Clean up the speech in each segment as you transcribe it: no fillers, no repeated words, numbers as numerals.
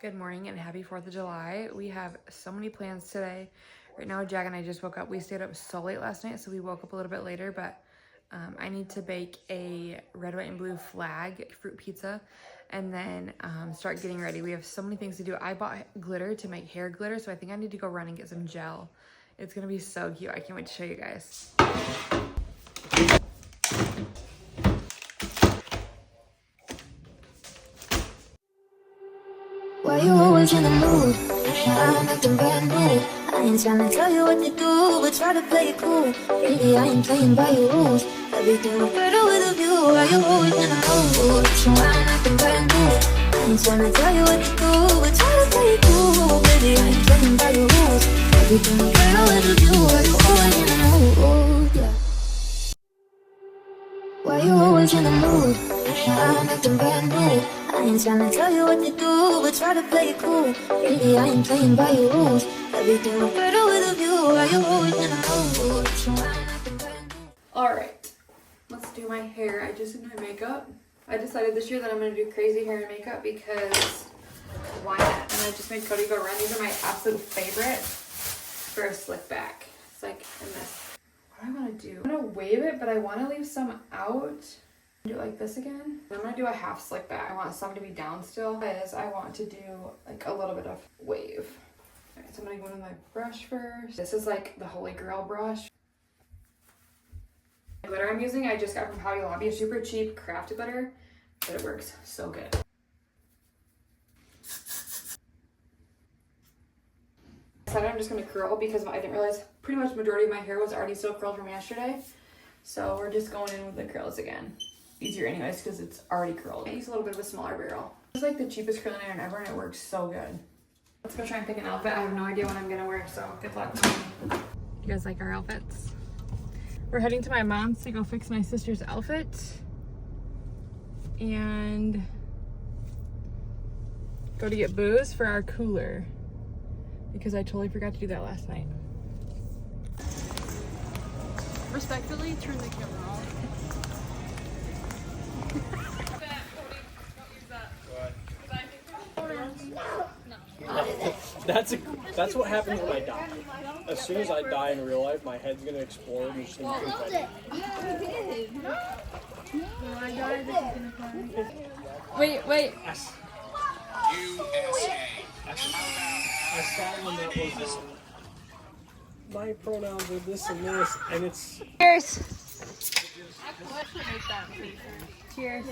Good morning and happy 4th of July. We have so many plans today. Right now, Jack and I just woke up. We stayed up so late last night, so we woke up a little bit later, but I need to bake a red, white, and blue flag fruit pizza and then start getting ready. We have so many things to do. I bought glitter to make hair glitter, so I think I need to go run and get some gel. It's gonna be so cute. I can't wait to show you guys. Why you always in the mood? I'm acting brand new. I ain't tryna tell you what to do, but try to play it cool. Really, I ain't playing by your rules. Everything look better with a view. Why you always in the mood? So I'm acting brand new. I ain't tryna tell you what to do, but try to play it cool. Baby, I ain't playing by your rules. Everything look better with a view. Why you always in the mood? Yeah. Why you always in the mood? I'm acting brand new. I ain't tryna tell you what to do, but try to play it cool. Really, I ain't playing by your rules. Everything look better with a view. Why you always in the mood? So I'm acting brand new. Alright, let's do my hair. I just did my makeup. I decided this year that I'm gonna do crazy hair and makeup because why not? And I just made Cody go run. These are my absolute favorite for a slick back. It's like in this. What do I want to do? I'm gonna wave it, but I want to leave some out. Do it like this again. I'm gonna do a half slick back. I want some to be down still because I want to do like a little bit of wave. Alright, so I'm gonna go in my brush first. This is like the Holy Grail brush. The glitter I'm using, I just got from Hobby Lobby. It's super cheap, crafted glitter, but it works so good. I'm just gonna curl because I didn't realize pretty much the majority of my hair was already still curled from yesterday. So we're just going in with the curls again. Easier anyways because it's already curled. I use a little bit of a smaller barrel. It's like the cheapest curling iron ever and it works so good. Let's go try and pick an outfit. I have no idea what I'm gonna wear, so good luck. You guys like our outfits? We're heading to my mom's to go fix my sister's outfit. And go to get booze for our cooler. Because I totally forgot to do that last night. Respectfully, turn the camera off. That's what happens when I die. As soon as I die in real life, my head's gonna explode and just gonna confetti. Wait. I saw one that was my pronouns are this and this, and it's Cheers. Cheers.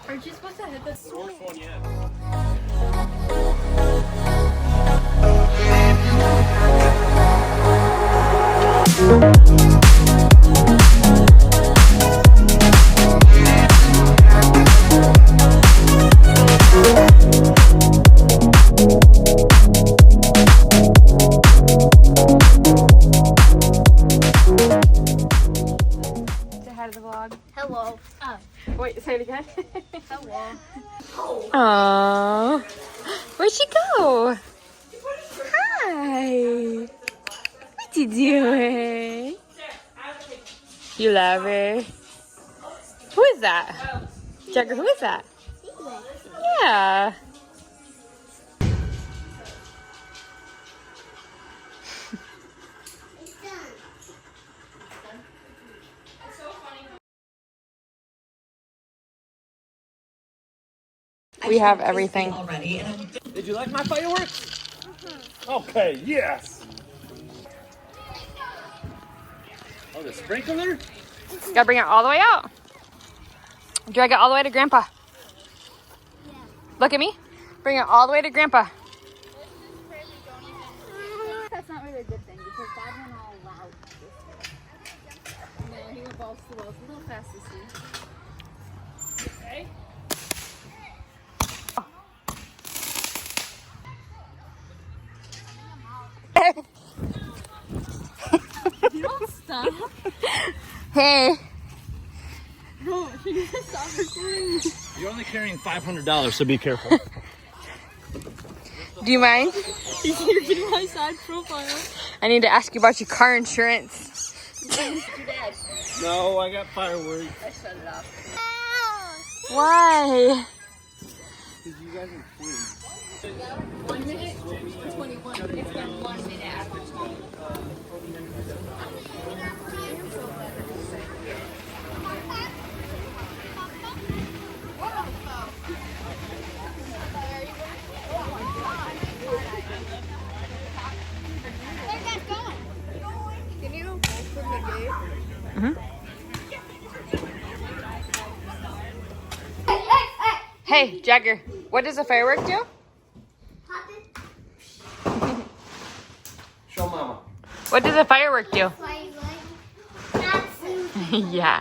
Aren't you supposed to hit the worst one yet. Hello. Wait, say it again. Hello. Aww. Where'd she go? Hi. What you doing? You love her? Who is that? Jagger, who is that? Yeah. We have everything. Did you like my fireworks? Okay, yes. Oh, the sprinkler? Gotta bring it all the way out. Drag it all the way to Grandpa. Look at me. Bring it all the way to Grandpa. That's not really a good thing because Dad went all loud. No, he went balls to the walls a little fast this year. Okay. You don't stop. Hey. Bro, should you just stop recording? You're only carrying $500, so be careful. Do you mind? You're getting my side profile. I need to ask you about your car insurance. No, I got fireworks. I shut it off. Why? Because you guys are twins. 1 minute, 21. It's been 1 minute after 20. Hey, Jagger, what does a firework do? Show mama. What does a firework do? Yeah.